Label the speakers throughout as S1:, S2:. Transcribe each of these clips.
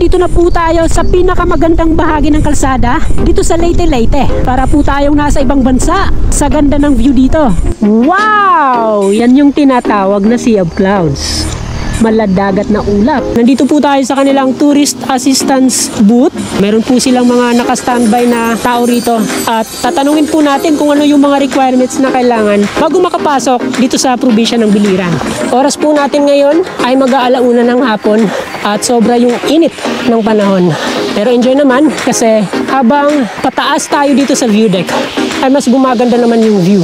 S1: nandito na po tayo sa pinakamagandang bahagi ng kalsada dito sa Leyte, Leyte. Para po tayong nasa ibang bansa sa ganda ng view dito. Wow! Yan yung tinatawag na Sea of Clouds. Maladagat na ulap. Nandito po tayo sa kanilang tourist assistance booth. Meron po silang mga naka-standby na tao rito. At tatanungin po natin kung ano yung mga requirements na kailangan bago makapasok dito sa probinsya ng Biliran. Oras po natin ngayon ay mag-aalauna ng hapon at sobra yung init ng panahon. Pero enjoy naman kasi habang pataas tayo dito sa view deck ay mas gumaganda naman yung view.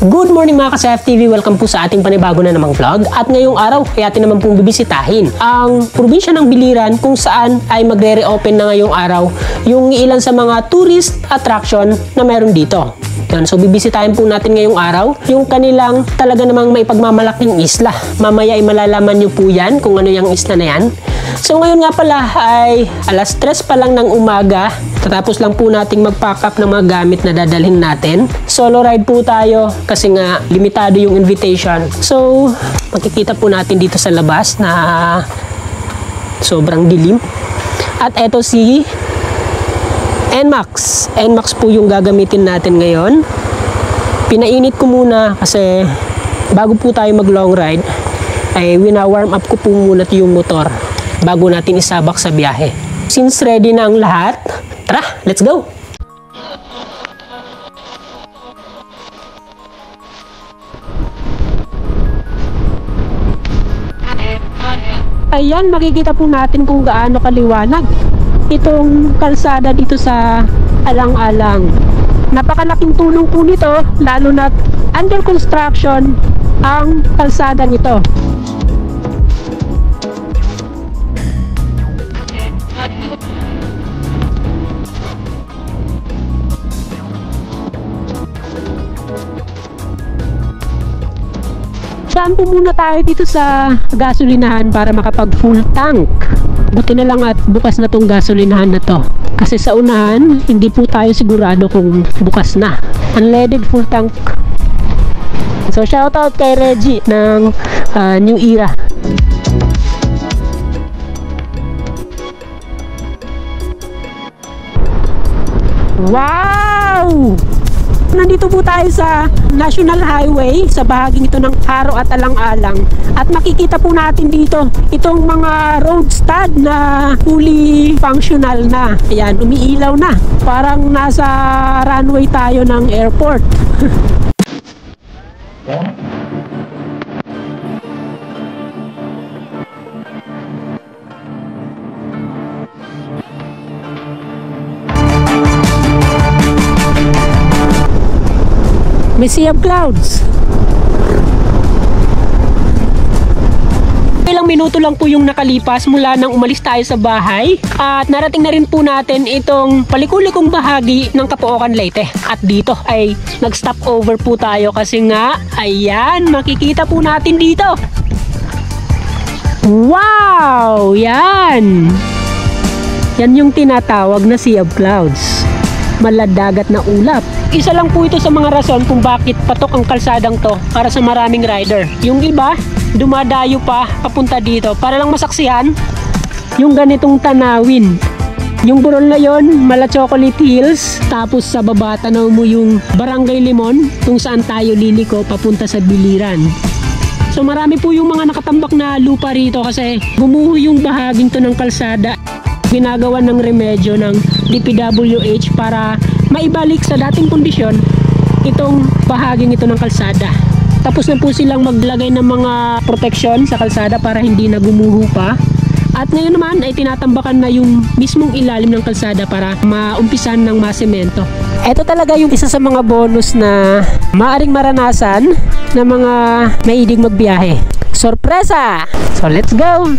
S1: Good morning mga ka-CFTV! Welcome po sa ating panibago na namang vlog. At ngayong araw ay atin naman pong bibisitahin ang probinsya ng Biliran kung saan ay magre-reopen na ngayong araw yung ilan sa mga tourist attraction na meron dito. So bibisitahin po natin ngayong araw yung kanilang talaga namang may pagmamalaking isla. Mamaya ay malalaman nyo po yan kung ano yung isla na yan. So ngayon nga pala ay alas 3 pa lang ng umaga. Tatapos lang po nating mag-pack up ng mga gamit na dadalhin natin. Solo ride po tayo kasi nga limitado yung invitation. So makikita po natin dito sa labas na sobrang dilim. At eto si NMAX. NMAX po yung gagamitin natin ngayon. Pinainit ko muna kasi bago po tayo mag long ride ay wina-warm up ko po muna yung motor bago natin isabak sa biyahe. Since ready na ang lahat, tara, let's go! Ayan, makikita po natin kung gaano kaliwanag itong kalsada dito sa Alang-Alang. Napakalaking tulong po nito, lalo na under construction ang kalsada nito. Saan po muna tayo dito sa gasolinahan para makapag full tank. Buti na lang at bukas na tong gasolinahan na to. Kasi sa unahan, hindi po tayo sigurado kung bukas na. Unleaded full tank. So shoutout kay Reggie ng New Era. Wow! Nandito po tayo sa National Highway sa bahaging ito ng Haro at Alang-Alang at makikita po natin dito itong mga road stud na fully functional na. Ayan, umiilaw na. Parang nasa runway tayo ng airport. May Sea of Clouds. Ilang minuto lang po yung nakalipas mula nang umalis tayo sa bahay at narating na rin po natin itong palikulikong bahagi ng Capoocan, Leyte. At dito ay nag-stop over po tayo kasi nga, ayan, makikita po natin dito. Wow! Yan! Yan yung tinatawag na Sea of Clouds. Maladagat na ulap. Isa lang po ito sa mga rason kung bakit patok ang kalsadang to para sa maraming rider. Yung iba, dumadayo pa papunta dito para lang masaksihan yung ganitong tanawin. Yung burol na yon, Mala Chocolate Hills, tapos sa baba tanaw mo yung Barangay Limon kung saan tayo liliko papunta sa Biliran. So marami po yung mga nakatambak na lupa rito kasi gumuho yung bahaging to ng kalsada. Ginagawa ng remedyo ng DPWH para maibalik sa dating kondisyon itong bahaging ito ng kalsada. Tapos na po silang maglagay ng mga proteksyon sa kalsada para hindi na gumuho pa. At ngayon naman ay tinatambakan na yung mismong ilalim ng kalsada para maumpisan ng masemento. Ito talaga yung isa sa mga bonus na maaring maranasan ng mga maidig magbiyahe. Sorpresa! So let's go!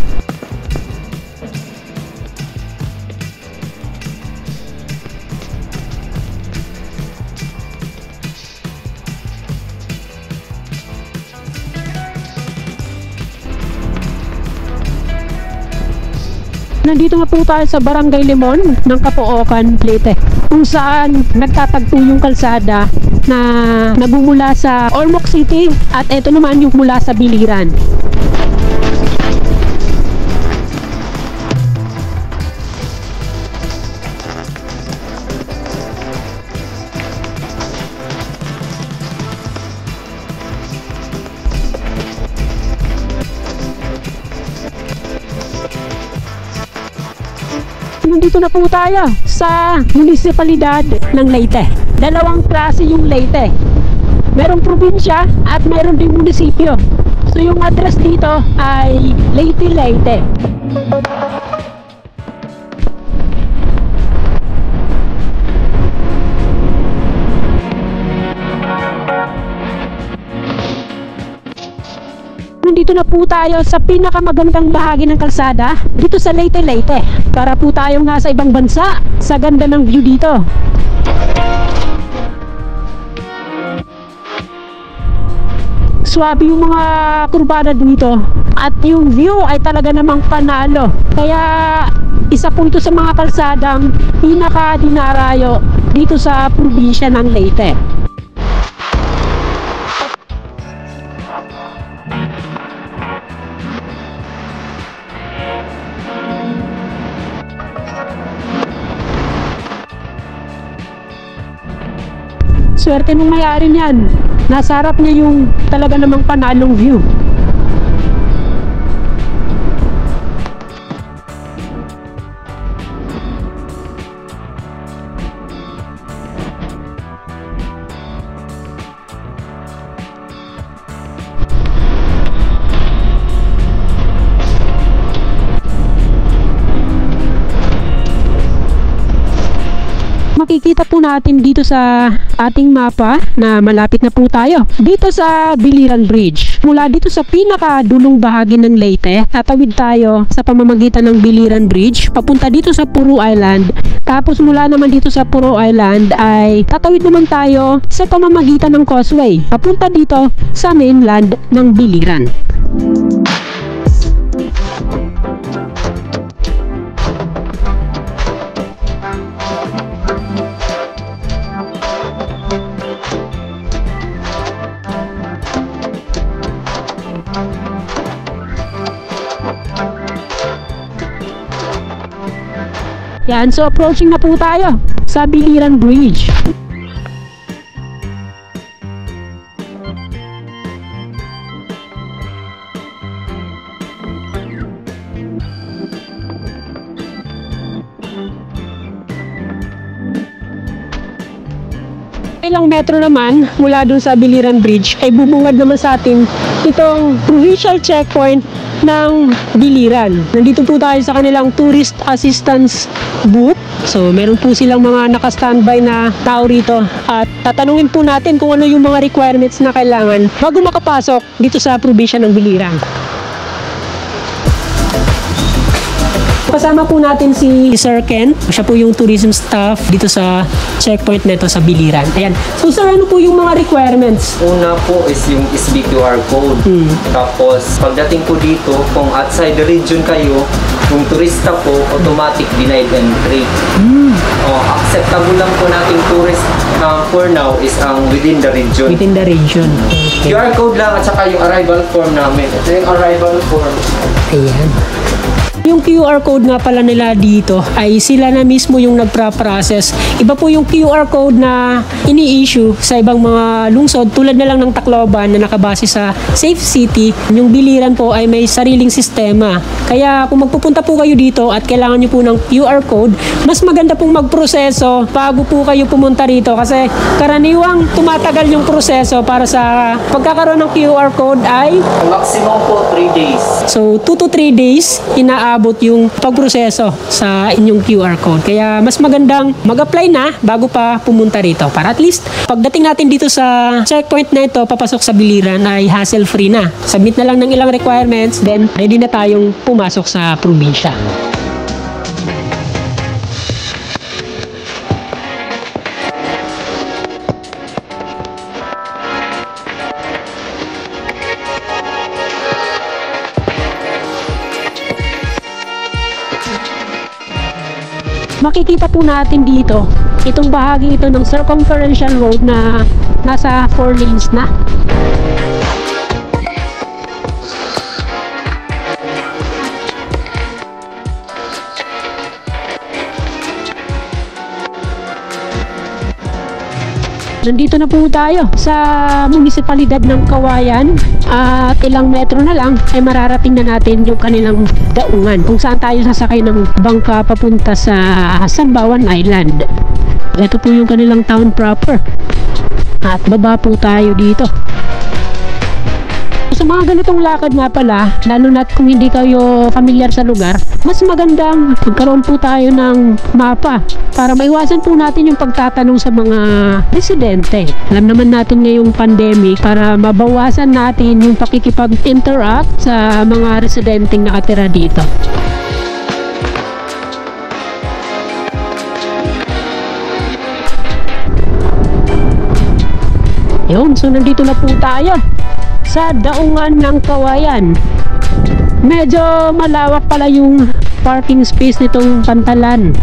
S1: Nandito nga po tayo sa Barangay Limon ng Capoocan, Leyte, kung saan nagtatagpo yung kalsada na nagmumula sa Ormoc City at ito naman yung mula sa Biliran. nandito na po tayo sa munisipalidad ng Leyte. Dalawang klase yung Leyte. Merong probinsya at meron din munisipyo. So yung address dito ay Leyte, Leyte. Nandito na po tayo sa pinakamagandang bahagi ng kalsada dito sa Leyte, Leyte. Para po tayong nasa ibang bansa sa ganda ng view dito. Swabe yung mga kurbada dito at yung view ay talaga namang panalo. Kaya isa po ito sa mga kalsadang pinaka-dinarayo dito sa probinsya ng Leyte. Swerte nung may-ari niyan. Nasa harap niya yung talaga namang panalong view. Makikita po natin dito sa ating mapa na malapit na po tayo dito sa Biliran Bridge. Mula dito sa pinakadulong bahagi ng Leyte, tatawid tayo sa pamamagitan ng Biliran Bridge papunta dito sa Puro Island. Tapos mula naman dito sa Puro Island ay tatawid naman tayo sa pamamagitan ng causeway papunta dito sa mainland ng Biliran. Yan, so approaching na po tayo sa Biliran Bridge. Ilang metro naman mula dun sa Biliran Bridge ay bubungad naman sa atin itong provincial checkpoint ng Biliran. Nandito po tayo sa kanilang tourist assistance booth. So meron po silang mga naka-standby na tao rito at tatanungin po natin kung ano yung mga requirements na kailangan bago makapasok dito sa probinsya ng Biliran. Kasama po natin si Sir Ken. Siya po yung tourism staff dito sa checkpoint nito sa Biliran. Ayan. So sir, ano po yung mga requirements?
S2: Una po is yung SBQR code. Tapos pagdating po dito, kung outside the region kayo, kung turista po, automatic denied entry. Acceptable lang po nating tourist for now is ang within the region.
S1: Within the region. Okay.
S2: QR code lang at saka yung arrival form namin. Ito yung arrival form.
S1: Ayan. Yung QR code nga pala nila dito ay sila na mismo yung nagpra-process. Iba po yung QR code na ini-issue sa ibang mga lungsod tulad na lang ng Tacloban na nakabase sa Safe City. Yung Biliran po ay may sariling sistema. Kaya kung magpupunta po kayo dito at kailangan nyo po ng QR code, mas maganda pong magproseso bago po kayo pumunta rito kasi karaniwang tumatagal yung proseso para sa pagkakaroon ng QR code ay
S2: Maximum po 3 days.
S1: so 2 to 3 days inaabot yung pagproseso sa inyong QR code. Kaya mas magandang mag-apply na bago pa pumunta rito para at least pagdating natin dito sa checkpoint na ito papasok sa Biliran ay hassle-free na. Submit na lang ng ilang requirements then ready na tayong pumasok sa probinsya. Makikita po natin dito itong bahagi ito ng circumferential road na nasa 4 lanes na. Nandito na po tayo sa munisipalidad ng Kawayan at ilang metro na lang ay mararating na natin yung kanilang daungan kung saan tayo sasakay ng bangka papunta sa Sambawan Island. Ito po yung kanilang town proper at baba po tayo dito. Sa mga ganitong lakad nga pala, lalo na kung hindi kayo familiar sa lugar, mas magandang magkaroon po tayo ng mapa para maiwasan po natin yung pagtatanong sa mga residente. Alam naman natin ngayong pandemic, para mabawasan natin yung pakikipag-interact sa mga residenteng nakatira dito. Yun, so nandito na po tayo sa daungan ng Kawayan. Medyo malawak pala yung parking space nitong Pantalan.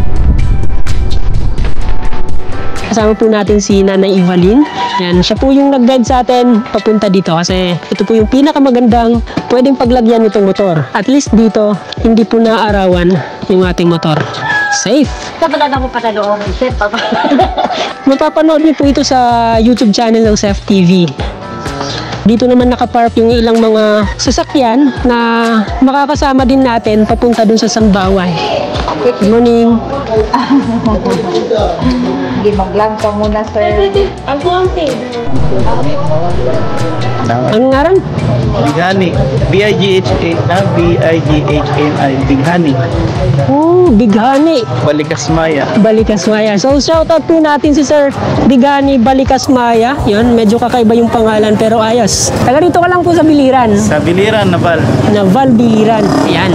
S1: Kasama po natin si Nanay Evaline. Yan, siya po yung nag-guide sa atin papunta dito kasi ito po yung pinakamagandang pwedeng paglagyan nitong motor. At least dito, hindi po naaarawan yung ating motor. Safe!
S3: Kapag ako patanong, chef, papa.
S1: Mapapanood niyo po ito sa YouTube channel ng Chef TV. Dito naman nakapark yung ilang mga sasakyan na makakasama din natin papunta dun sa Sambawan. Good morning.
S3: Hindi mag-vlog ka muna, sir. Ang konti.
S1: Ang ngaran?
S4: Bighani. B-I-G-H-A-N-I. Bighani.
S1: Oh, Bighani.
S4: Balikasmaya.
S1: Balikasmaya. So, shoutout po natin si Sir Bighani Balikasmaya. Yun, medyo kakaiba yung pangalan pero ayos. Taga dito ka lang po sa Biliran.
S4: Sa Biliran, Naval.
S1: Naval Biliran. Ayan.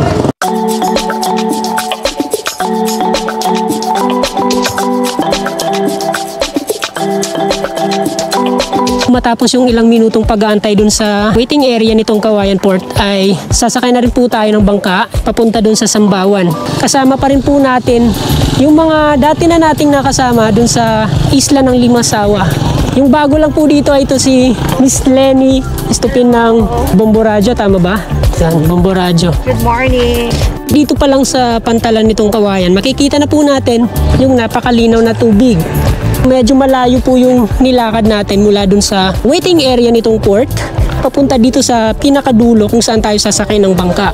S1: Matapos yung ilang minutong pag-aantay dun sa waiting area nitong Kawayan Port ay sasakay na rin po tayo ng bangka papunta dun sa Sambawan. Kasama pa rin po natin yung mga dati na nating nakasama dun sa isla ng Limasawa. Yung bago lang po dito ay ito si Miss Lenny Estupin ng Bomboradyo, tama ba? Yan, Bomboradyo.
S3: Good morning.
S1: Dito pa lang sa Pantalan nitong Kawayan, makikita na po natin yung napakalinaw na tubig. Medyo malayo po yung nilakad natin mula dun sa waiting area nitong port papunta dito sa pinakadulo kung saan tayo sasakay ng bangka.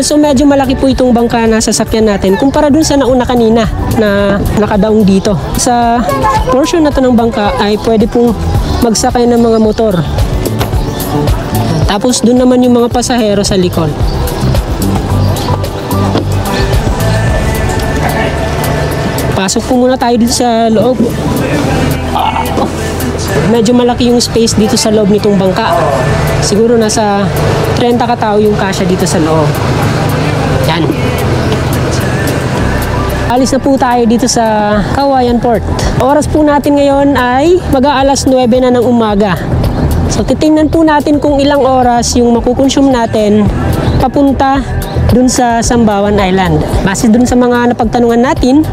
S1: So medyo malaki po itong bangka na sasakyan natin kumpara dun sa nauna kanina na nakadaong dito. Sa portion na to ng bangka ay pwede pong magsakay ng mga motor. Tapos doon naman yung mga pasahero sa likod. Pasok po muna tayo dito sa loob. Medyo malaki yung space dito sa loob nitong bangka. Siguro nasa 30 katao yung kasya dito sa loob. Yan. Alis na po tayo dito sa Kawayan Port. Oras po natin ngayon ay mag-aalas 9 na ng umaga. So titingnan po natin kung ilang oras yung makukonsume natin papunta dun sa Sambawan Island. Base dun sa mga napagtanungan natin,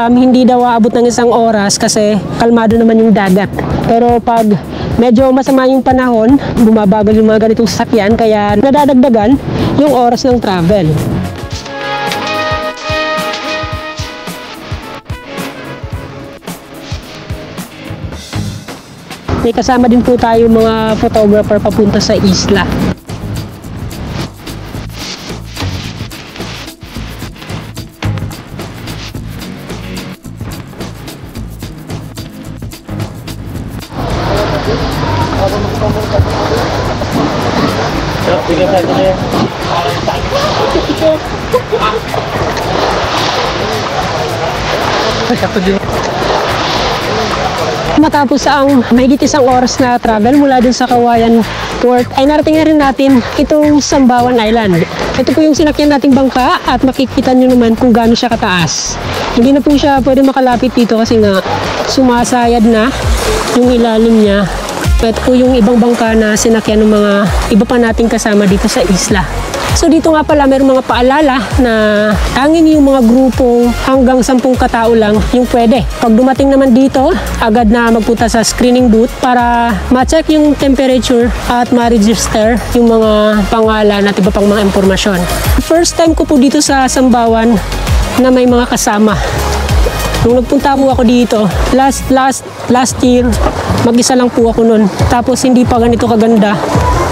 S1: hindi daw aabot ng isang oras kasi kalmado naman yung dagat. Pero pag medyo masama yung panahon, bumabagal yung mga ganitong sasakyan kaya nadadagdagan yung oras ng travel. May kasama din po tayo mga photographer papunta sa isla. Matapos ang mahigit isang oras na travel mula dun sa Kawayan Port, ay narating na rin natin itong Sambawan Island. Ito po yung sinakyan nating bangka at makikita nyo naman kung gaano siya kataas. Hindi na po siya pwede makalapit dito kasi nga sumasayad na yung ilalim niya. Ito po yung ibang bangka na sinakyan ng mga iba pa nating kasama dito sa isla. So dito nga pala mayroong mga paalala na tanging yung mga grupong hanggang 10 katao lang yung pwede. Pag dumating naman dito, agad na magpunta sa screening booth para ma-check yung temperature at ma-register yung mga pangalan at iba pang mga impormasyon. First time ko po dito sa Sambawan na may mga kasama. Nung nagpunta po ako dito, last year, mag-isa lang po ako nun. Tapos hindi pa ganito kaganda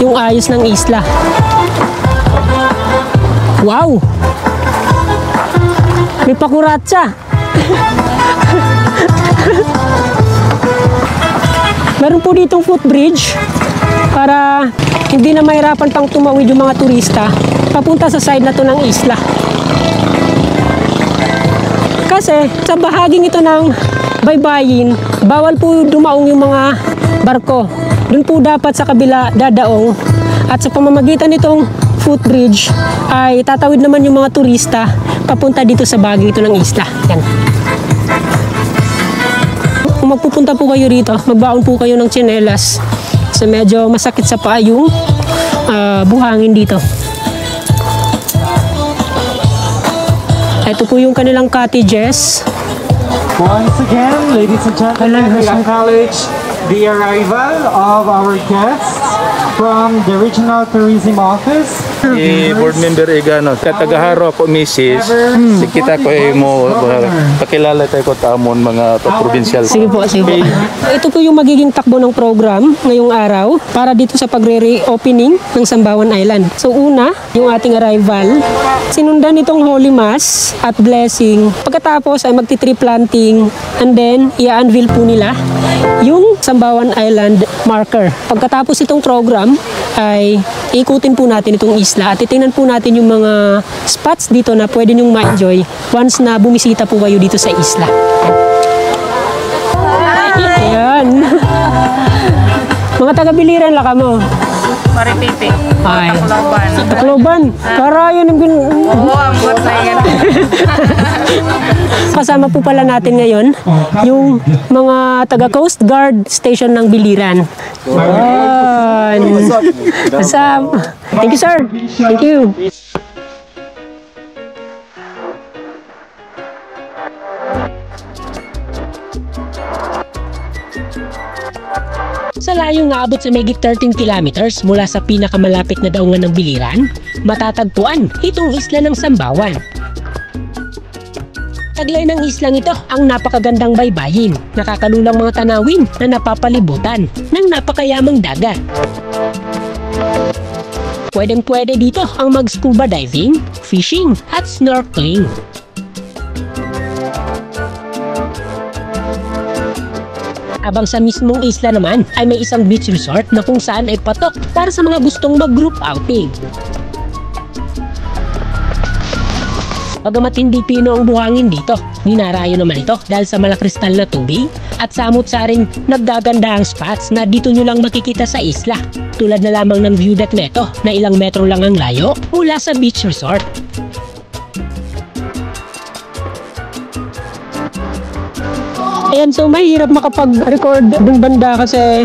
S1: yung ayos ng isla. Wow! May pakuratsa! Meron po ditong footbridge para hindi na mahirapan pang tumawid yung mga turista papunta sa side na to ng isla. Kasi sa bahaging ito ng baybayin, bawal po dumaong yung mga barko. Doon po dapat sa kabila dadaong. At sa pamamagitan nitong footbridge ay tatawid naman yung mga turista papunta dito sa bahagi ito ng isla. Yan. Kung magpupunta po kayo rito, magbaon po kayo ng tsinelas. Kasi medyo masakit sa paa yung buhangin dito. Ito po yung kanilang cottages.
S5: Once again, ladies and gentlemen, we acknowledge the arrival of our guests from the Regional Tourism Office.
S4: Board member Igano, katagaharo ako misis. Kita ko mo pakilala tayo ko tamon mga provincial.
S1: Sige po, sige po. Ito po yung magiging takbo ng program ngayong araw para dito sa pagre-reopening ng Sambawan Island. So una, yung ating arrival. Sinundan itong Holy Mass at blessing. Pagkatapos ay magti-tree planting and then i-unveil po nila yung Sambawan Island marker. Pagkatapos itong program ay ikutin po natin itong isla at titingnan po natin yung mga spots dito na pwede nyong ma-enjoy once na bumisita po kayo dito sa isla. Ayan. Mga taga-Biliran laka mo.
S3: Maripiti.
S1: Ay.
S3: Tacloban.
S1: Tacloban. Para yun ang
S3: Oo, ang buhat na yan.
S1: Kasama po pala natin ngayon yung mga taga Coast Guard Station ng Biliran. Yan. What's up? Thank you, sir. Thank you. Sa layong naabot sa megit 13 kilometers mula sa pinakamalapit na daungan ng Biliran, matatagpuan itong isla ng Sambawan. Taglay ng islang ito ang napakagandang baybayin, nakakalulang mga tanawin na napapalibutan ng napakayamang dagat. Pwedeng-pwede dito ang mag-scuba diving, fishing at snorkeling. Habang sa mismong isla naman ay may isang beach resort na kung saan ay patok para sa mga gustong mag-group outing. Bagamat hindi pino ang buhangin dito, ninarayo naman ito dahil sa malakristal na tubig at samot-saring nagdagandahang spots na dito nyo lang makikita sa isla. Tulad na lamang ng view deck na ito na ilang metro lang ang layo mula sa beach resort. Ayan, so mahirap makapag-record dun banda kasi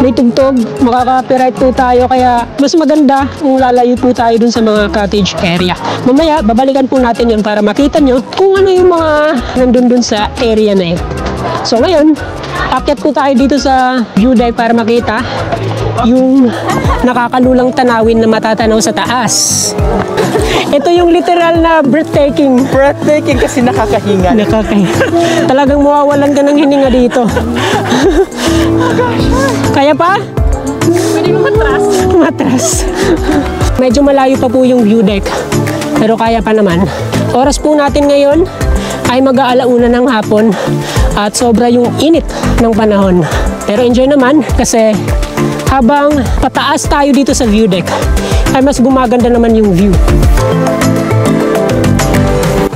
S1: may tugtog, makaka-copyright po tayo kaya mas maganda kung lalayo po tayo dun sa mga cottage area. Mamaya, babalikan po natin yun para makita nyo kung ano yung mga nandun dun sa area na yun. So ngayon, akyat po tayo dito sa view deck para makita yung nakakalulang tanawin na matatanaw sa taas. Ito yung literal na breathtaking.
S5: Breathtaking kasi nakakahinga.
S1: Talagang mawawalan ka ng hininga dito. Kaya pa?
S3: Pwede mo matras.
S1: Matras. Medyo malayo pa po yung view deck. Pero kaya pa naman. Oras po natin ngayon ay mag-aalauna ng hapon at sobra yung init ng panahon. Pero enjoy naman kasi habang pataas tayo dito sa view deck ay mas gumaganda naman yung view.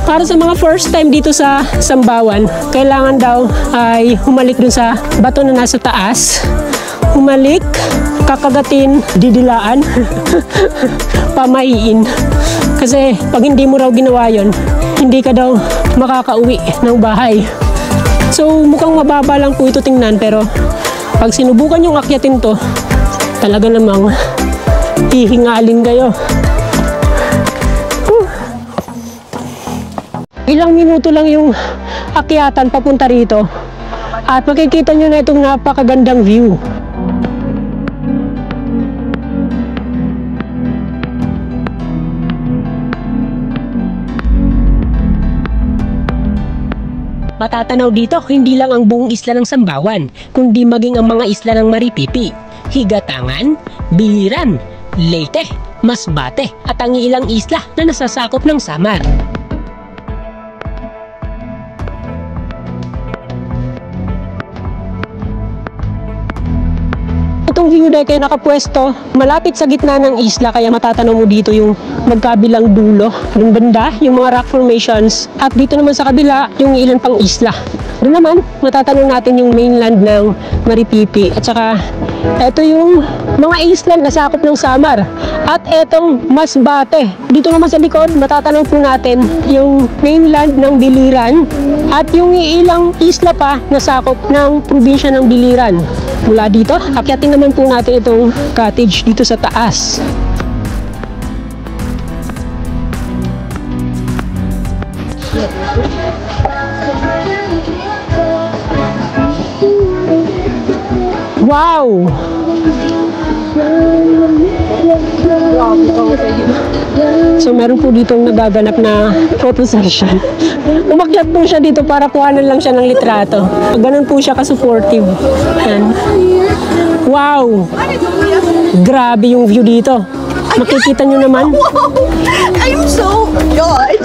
S1: Para sa mga first time dito sa Sambawan, kailangan daw ay humalik dun sa bato na nasa taas. Humalik, kakagatin, didilaan, pamahiin. Kasi pag hindi mo raw ginawa yon, hindi ka daw makakauwi ng bahay. So mukhang mababa lang po ito tingnan pero pag sinubukan yung akyatin to, talaga namang hihingalin kayo. Ilang minuto lang yung akyatan papunta rito. At makikita nyo na itong napakagandang view. Matatanaw dito hindi lang ang buong isla ng Sambawan, kundi maging ang mga isla ng Maripipi, Higatangan, Biliran, Leyte, Masbate at ang ilang isla na nasasakop ng Samar. Itong view deck ay nakapwesto malapit sa gitna ng isla, kaya matatanaw mo dito yung magkabilang dulo ng banda, yung mga rock formations, at dito naman sa kabila yung ilan pang isla. Doon naman matatanaw natin yung mainland ng Maripipi, at saka ito yung mga isla na sakop ng Samar, at etong Masbate. Dito naman sa likod matatanaw po natin yung mainland ng Biliran at yung ilang isla pa na sakop ng probinsya ng Biliran. Mula dito, akyatin naman po natin itong cottage dito sa taas. Wow! So meron po dito nagaganap na photo session. Umakyat po siya dito para kuhanan lang siya ng litrato. Ganun po siya ka-supportive. Yan. Wow! Grabe yung view dito. Makikita nyo naman.
S3: I'm so God.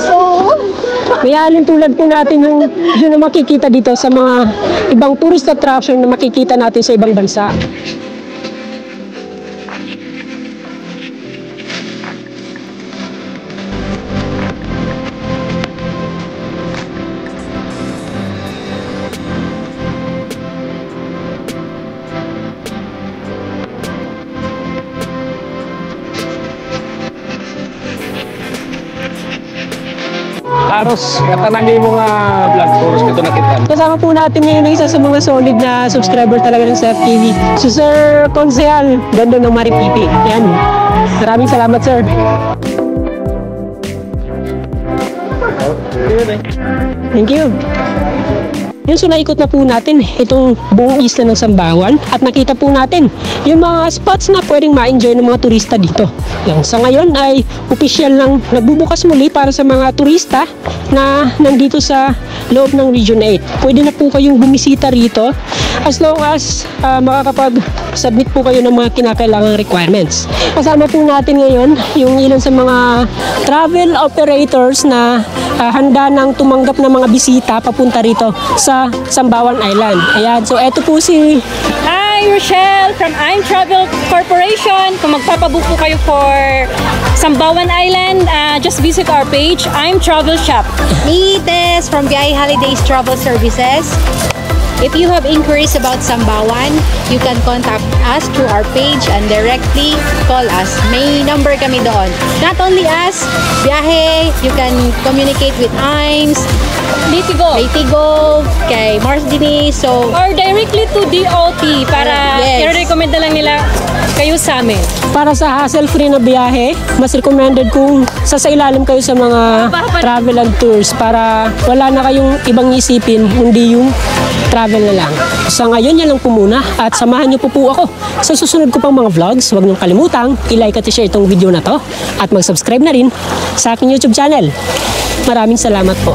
S1: Mayalin tulad po natin yung view na makikita dito sa mga ibang tourist attraction na makikita natin sa ibang bansa.
S4: Aros, katanagi mo nga vlog course kito nakita.
S1: Kasama po natin ngayon isa sa mga solid na subscriber talaga ng Seth TV. Si Sir Consehal, ganda ng Maripipi. Yan. Maraming salamat, sir. Thank you. Yun, so naikot na po natin itong buong isla ng Sambawan at nakita po natin yung mga spots na pwedeng ma-enjoy ng mga turista dito. Yung sa ngayon ay opisyal lang nagbubukas muli para sa mga turista na nandito sa loob ng Region 8. Pwede na po kayong bumisita rito as long as makakapag-submit po kayo ng mga kinakailangang requirements. Kasama po natin ngayon yung ilan sa mga travel operators na handa nang tumanggap ng mga bisita papunta rito sa Sambawan Island. Ayan, so eto po si
S6: Hi, Rochelle from I'm Travel Corporation. Kung magpapabook po kayo for Sambawan Island, just visit our page, I'm Travel Shop.
S3: Me, Tess from BI Holidays Travel Services. If you have inquiries about Sambawan, you can contact us through our page and directly call us. May number kami doon. Not only us, biyahe, you can communicate with IMS, Litigo, kay Mars Denise, so
S6: Or directly to DOT para
S3: Yes.
S6: i-recommend na lang nila kayo sa amin.
S1: para sa hassle-free na biyahe, mas recommended kung sasailalim kayo sa mga travel and tours para wala na kayong ibang isipin, hindi yung travel na lang. Sa ngayon, yan lang po muna at samahan niyo po ako sa susunod ko pang mga vlogs. Huwag niyong kalimutang i-like at i-share itong video na to at mag-subscribe na rin sa aking YouTube channel. Maraming salamat po.